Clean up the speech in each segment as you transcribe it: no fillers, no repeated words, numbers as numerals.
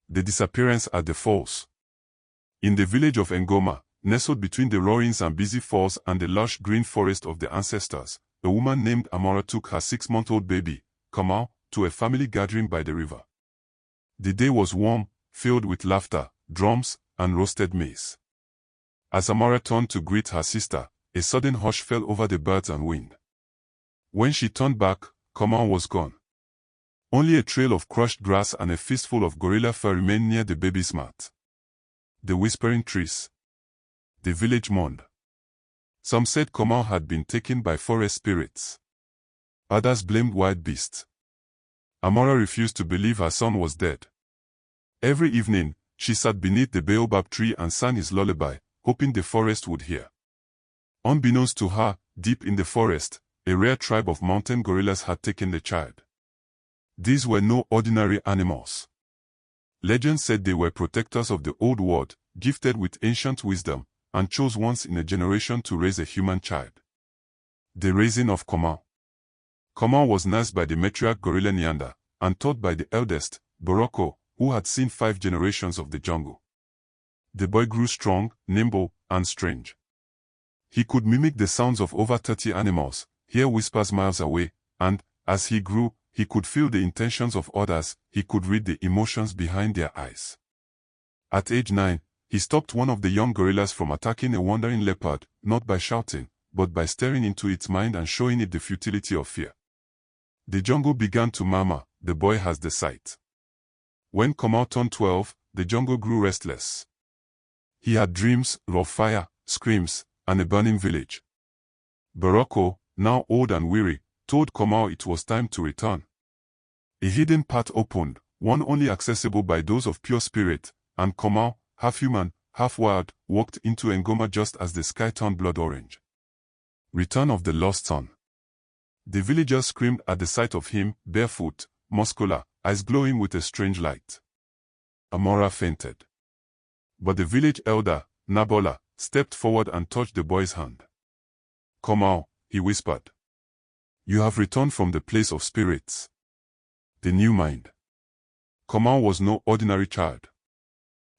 The Disappearance at the Falls. In the village of Ngoma, nestled between the roaring Zambezi Falls and the lush green forest of the ancestors, a woman named Amora took her 6-month-old baby, Kamau, to a family gathering by the river. The day was warm, filled with laughter, drums, and roasted maize. As Amora turned to greet her sister, a sudden hush fell over the birds and wind. When she turned back, Kamau was gone. Only a trail of crushed grass and a fistful of gorilla fur remained near the baby's mat. The whispering trees. The village mourned. Some said Kamau had been taken by forest spirits. Others blamed wild beasts. Amora refused to believe her son was dead. Every evening, she sat beneath the baobab tree and sang his lullaby, hoping the forest would hear. Unbeknownst to her, deep in the forest, a rare tribe of mountain gorillas had taken the child. These were no ordinary animals. Legend said they were protectors of the old world, gifted with ancient wisdom, and chose once in a generation to raise a human child. The raising of Kamau. Kamau was nursed by the matriarch gorilla Nyanda, and taught by the eldest, Boroko, who had seen 5 generations of the jungle. The boy grew strong, nimble, and strange. He could mimic the sounds of over 30 animals, hear whispers miles away, and, as he grew, he could feel the intentions of others, he could read the emotions behind their eyes. At age 9, he stopped one of the young gorillas from attacking a wandering leopard, not by shouting, but by staring into its mind and showing it the futility of fear. The jungle began to murmur, the boy has the sight. When Kamau turned 12, the jungle grew restless. He had dreams, raw fire, screams, and a burning village. Boroko, now old and weary, told Kamau it was time to return. A hidden path opened, one only accessible by those of pure spirit, and Kamau, half human, half wild, walked into Ngoma just as the sky turned blood orange. Return of the lost son. The villagers screamed at the sight of him, barefoot, muscular, eyes glowing with a strange light. Amora fainted. But the village elder, Nabola, stepped forward and touched the boy's hand. Kamau, he whispered. You have returned from the place of spirits. The new mind. Kamau was no ordinary child.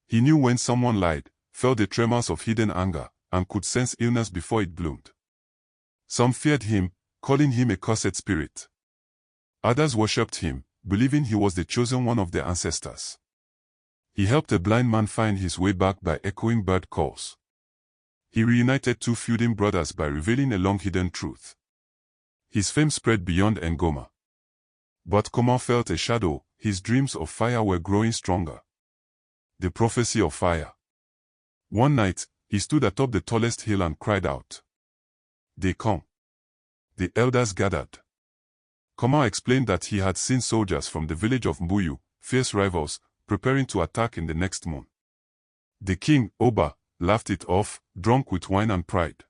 He knew when someone lied, felt the tremors of hidden anger, and could sense illness before it bloomed. Some feared him, calling him a cursed spirit. Others worshipped him, believing he was the chosen one of their ancestors. He helped a blind man find his way back by echoing bird calls. He reunited 2 feuding brothers by revealing a long-hidden truth. His fame spread beyond Ngoma. But Kamau felt a shadow, his dreams of fire were growing stronger. The prophecy of fire. One night, he stood atop the tallest hill and cried out. They come. The elders gathered. Kamau explained that he had seen soldiers from the village of Mbuyu, fierce rivals, preparing to attack in the next moon. The king, Oba, laughed it off, drunk with wine and pride.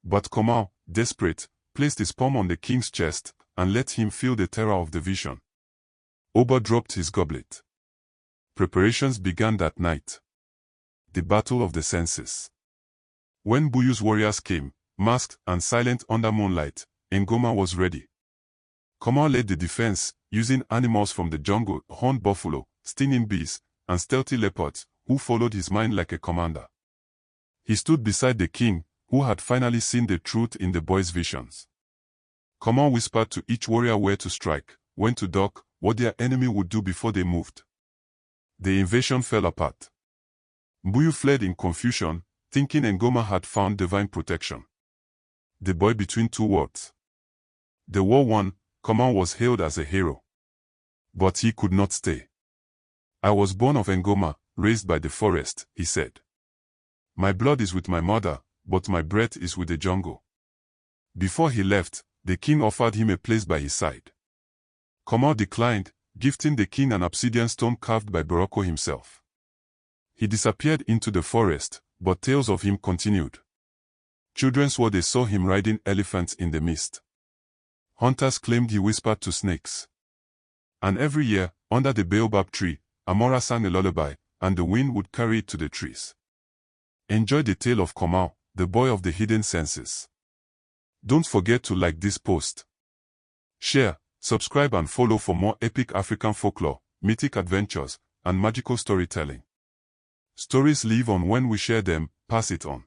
But Kamau, desperate, placed his palm on the king's chest, and let him feel the terror of the vision. Oba dropped his goblet. Preparations began that night. The battle of the senses. When Mbuyu's warriors came, masked and silent under moonlight, Ngoma was ready. Kamau led the defense, using animals from the jungle, horned buffalo, stinging bees, and stealthy leopards, who followed his mind like a commander. He stood beside the king, who had finally seen the truth in the boy's visions. Kamau whispered to each warrior where to strike, when to duck, what their enemy would do before they moved. The invasion fell apart. Mbuyu fled in confusion, thinking Ngoma had found divine protection. The boy between 2 worlds. The war won, Kamau was hailed as a hero. But he could not stay. I was born of Ngoma, raised by the forest, he said. My blood is with my mother, but my breath is with the jungle. Before he left, the king offered him a place by his side. Kamau declined, gifting the king an obsidian stone carved by Boroko himself. He disappeared into the forest, but tales of him continued. Children swore they saw him riding elephants in the mist. Hunters claimed he whispered to snakes. And every year, under the baobab tree, Amora sang a lullaby, and the wind would carry it to the trees. Enjoy the tale of Kamau, the boy of the hidden senses. Don't forget to like this post. Share, subscribe and follow for more epic African folklore, mythic adventures, and magical storytelling. Stories live on when we share them, pass it on.